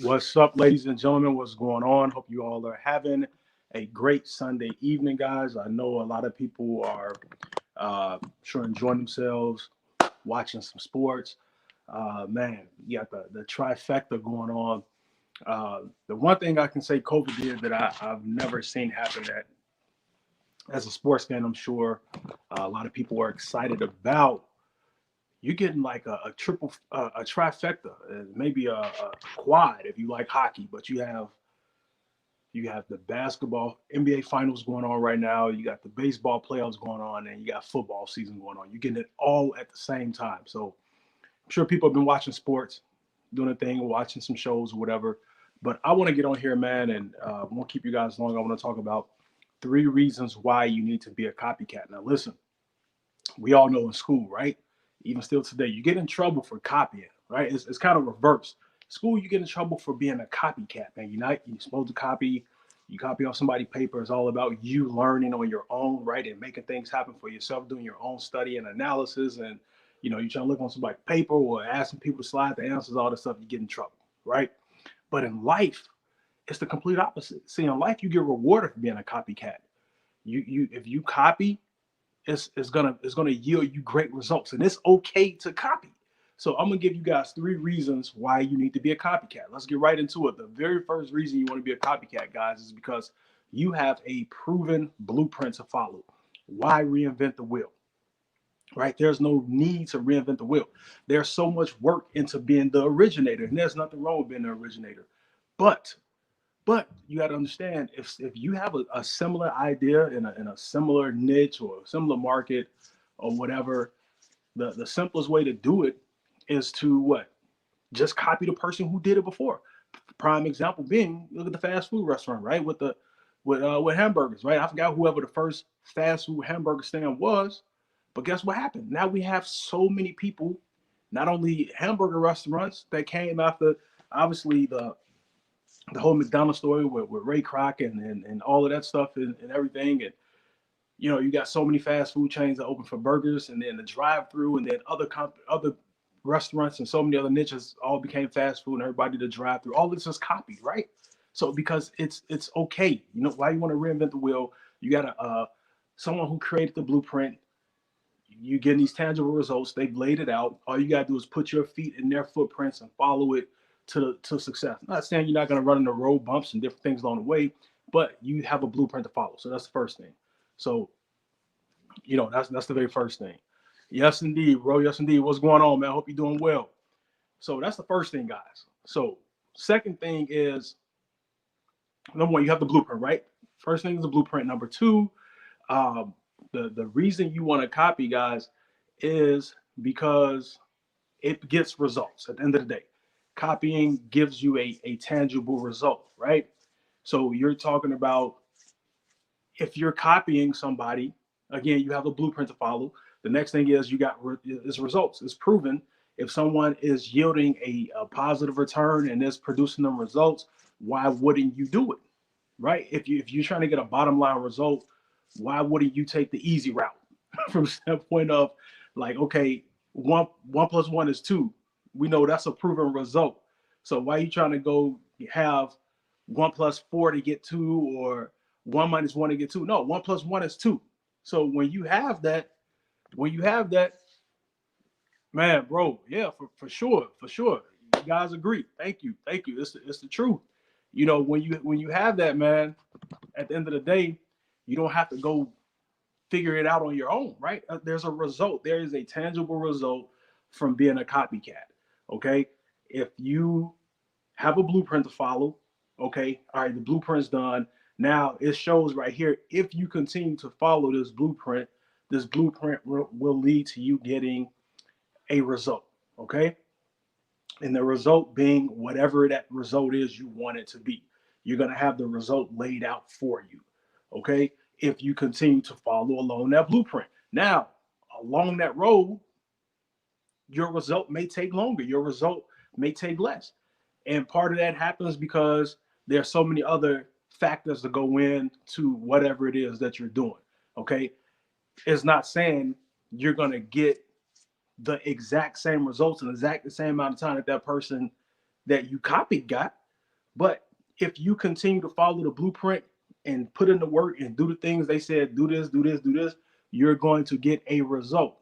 What's up, ladies and gentlemen? What's going on? Hope you all are having a great Sunday evening, guys. I know a lot of people are sure enjoying themselves, watching some sports. Man, you got the trifecta going on. The one thing I can say COVID did that I've never seen happen that, as a sports fan, I'm sure a lot of people are excited about. You're getting like a triple, a trifecta, maybe a quad if you like hockey, but you have the basketball NBA finals going on right now. You got the baseball playoffs going on, and you got football season going on. You're getting it all at the same time. So I'm sure people have been watching sports, doing a thing, watching some shows or whatever. But I want to get on here, man, and I won't keep you guys long. I want to talk about 3 reasons why you need to be a copycat. Now, listen, we all know in school, right? Even still today, you get in trouble for copying, right? It's kind of reverse. School, you get in trouble for being a copycat, man. You're supposed to copy. You copy off somebody's paper. It's all about you learning on your own, right? And making things happen for yourself, doing your own study and analysis. And, you try to look on somebody's paper or asking people to slide the answers, all this stuff, you get in trouble, right? But in life, it's the complete opposite. See, in life, you get rewarded for being a copycat. If you copy, it's gonna yield you great results, and it's okay to copy. So I'm gonna give you guys 3 reasons why you need to be a copycat. Let's get right into it. The very first reason you want to be a copycat, guys, is because you have a proven blueprint to follow. Why reinvent the wheel? Right? There's no need to reinvent the wheel. There's so much work into being the originator, and there's nothing wrong with being the originator. But but you got to understand, if you have a similar idea in a similar niche or a similar market or whatever, the simplest way to do it is to what? Just copy the person who did it before. Prime example being, look at the fast food restaurant, right? With hamburgers, right? I forgot whoever the first fast food hamburger stand was, but guess what happened? Now we have so many people, not only hamburger restaurants that came after, obviously the whole McDonald's story with Ray Kroc and all of that stuff and everything. And you got so many fast food chains that open for burgers, and then the drive-through, and then other restaurants and so many other niches all became fast food, and everybody did the drive-through. All this is copied, right? So because it's okay. Why you want to reinvent the wheel? You got someone who created the blueprint. You get these tangible results. They've laid it out. All you gotta do is put your feet in their footprints and follow it to success. I'm not saying you're not gonna run into road bumps and different things along the way, but you have a blueprint to follow. So that's the first thing. So that's the very first thing. Yes, indeed, bro. Yes, indeed. What's going on, man? Hope you're doing well. So that's the first thing, guys. So second thing is, number one, you have the blueprint, right? First thing is the blueprint. Number two, um, the reason you want to copy, guys, is because it gets results at the end of the day. Copying gives you a tangible result, right? So you're talking about, if you're copying somebody, again, you have a blueprint to follow. The next thing is you got is results. It's proven. If someone is yielding a positive return and is producing them results, why wouldn't you do it, right? If you're trying to get a bottom line result, why wouldn't you take the easy route from the standpoint of, like, okay, one plus one is two. We know that's a proven result. So why are you trying to go have 1 plus 4 to get 2, or 1 minus 1 to get 2? No, 1 plus 1 is 2. So when you have that, man, bro, yeah, for sure, for sure. You guys agree. Thank you. Thank you. It's the truth. When you have that, man, at the end of the day, you don't have to go figure it out on your own, right? There's a result. There is a tangible result from being a copycat. Okay. If you have a blueprint to follow, okay, all right, the blueprint's done. Now it shows right here, if you continue to follow this blueprint will lead to you getting a result. Okay. And the result being whatever that result is you want it to be. You're going to have the result laid out for you. Okay. If you continue to follow along that blueprint. Now, along that road, your result may take longer. Your result may take less. And part of that happens because there are so many other factors that go into whatever it is that you're doing. Okay. It's not saying you're going to get the exact same results in exact the same amount of time that person that you copied got. But if you continue to follow the blueprint and put in the work and do the things they said, do this, do this, do this, you're going to get a result.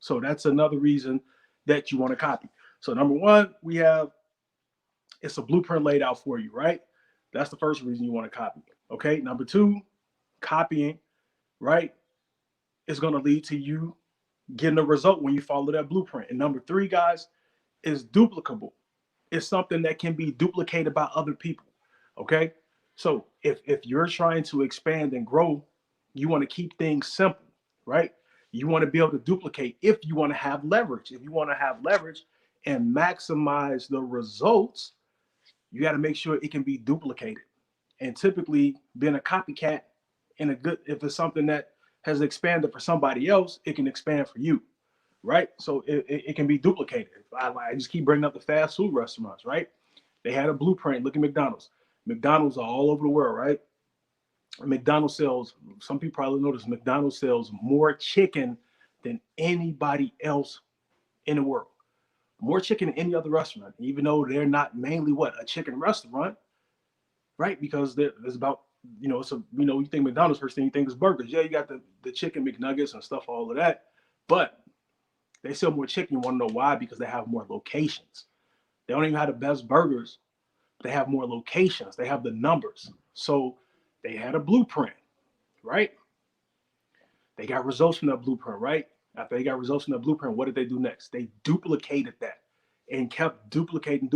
So that's another reason that you want to copy. So number one, we have, it's a blueprint laid out for you, right? That's the first reason you want to copy. Okay. Number two, copying, right, is going to lead to you getting a result when you follow that blueprint. And number three, guys, is duplicable. It's something that can be duplicated by other people. Okay. So if you're trying to expand and grow, you want to keep things simple, right? You want to be able to duplicate if you want to have leverage. If you want to have leverage and maximize the results, you got to make sure it can be duplicated. And typically, being a copycat in a good, if it's something that has expanded for somebody else, it can expand for you, right? So it can be duplicated. I just keep bringing up the fast food restaurants, right? They had a blueprint. Look at McDonald's. McDonald's are all over the world, right? McDonald's sells, some people probably notice, McDonald's sells more chicken than anybody else in the world. More chicken than any other restaurant, even though they're not mainly what, a chicken restaurant, right? Because there's about, it's a, you think McDonald's, first thing you think is burgers. Yeah, you got the chicken McNuggets and stuff, all of that. But they sell more chicken. You want to know why? Because they have more locations. They don't even have the best burgers. They have more locations. They have the numbers. So they had a blueprint, right? They got results from that blueprint, right? After they got results from that blueprint, what did they do next? They duplicated that and kept duplicating,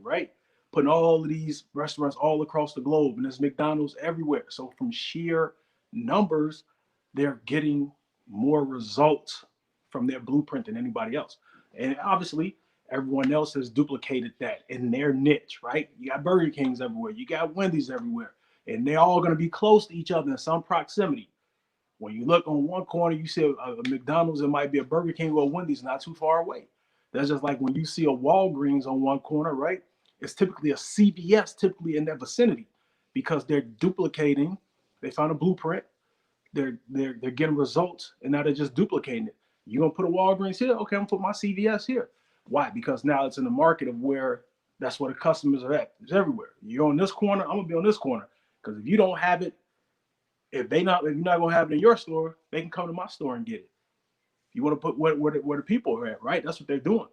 right? Putting all of these restaurants all across the globe, and there's McDonald's everywhere. So from sheer numbers, they're getting more results from their blueprint than anybody else. And obviously, everyone else has duplicated that in their niche, right? You got Burger Kings everywhere. You got Wendy's everywhere. And they're all going to be close to each other in some proximity. When you look on one corner, you see a McDonald's, it might be a Burger King or a Wendy's not too far away. That's just like when you see a Walgreens on one corner, right? It's typically a CVS, typically in that vicinity, because they're duplicating. They found a blueprint. They're getting results, and now they're just duplicating it. You're gonna put a Walgreens here, okay? I'm gonna put my CVS here. Why? Because now it's in the market of where that's where the customers are at. It's everywhere. You're on this corner, I'm gonna be on this corner. Because if you don't have it, if you're not gonna have it in your store, they can come to my store and get it. You want to put where the people are at, right? That's what they're doing.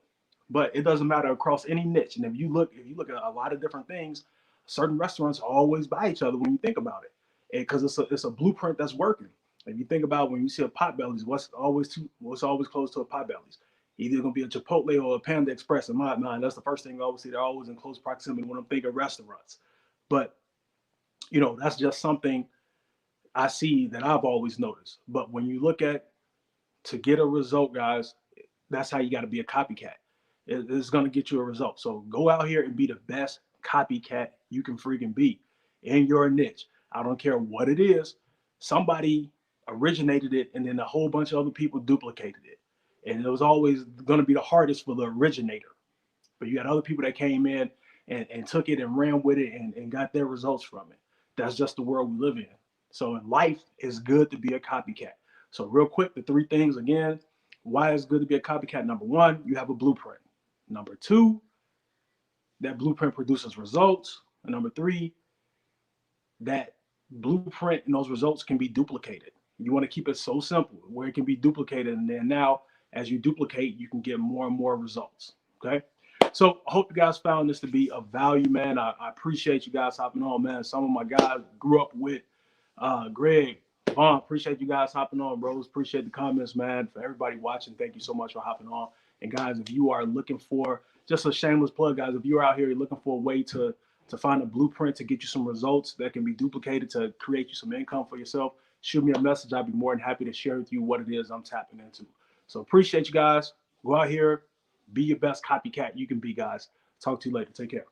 But it doesn't matter across any niche. And if you look at a lot of different things, certain restaurants always buy each other when you think about it, because it's a blueprint that's working. If you think about when you see a Potbelly's, what's always close to a Potbelly's? Either gonna be a Chipotle or a Panda Express. In my mind, that's the first thing I always see. They're always in close proximity when I'm thinking restaurants. But that's just something I see that I've always noticed. But when you look at, to get a result, guys, that's how you got to be a copycat. It's going to get you a result. So go out here and be the best copycat you can freaking be in your niche. I don't care what it is. Somebody originated it, and then a whole bunch of other people duplicated it. And it was always going to be the hardest for the originator. But you got other people that came in and took it and ran with it and got their results from it. That's just the world we live in. So in life, it's good to be a copycat. So real quick, the three things again, why it's good to be a copycat. Number one, you have a blueprint. Number two, that blueprint produces results. And number three, that blueprint and those results can be duplicated. You want to keep it so simple where it can be duplicated. And then now, as you duplicate, you can get more and more results. Okay. So I hope you guys found this to be of value, man. I appreciate you guys hopping on, man. Some of my guys grew up with Greg, Vaughn, appreciate you guys hopping on, bros. Appreciate the comments, man. For everybody watching, thank you so much for hopping on. And guys, if you are looking for, just a shameless plug, guys, if you're out here, you're looking for a way to find a blueprint to get you some results that can be duplicated to create you some income for yourself, shoot me a message. I'd be more than happy to share with you what it is I'm tapping into. So appreciate you guys. Go out here, be your best copycat you can be, guys. Talk to you later. Take care.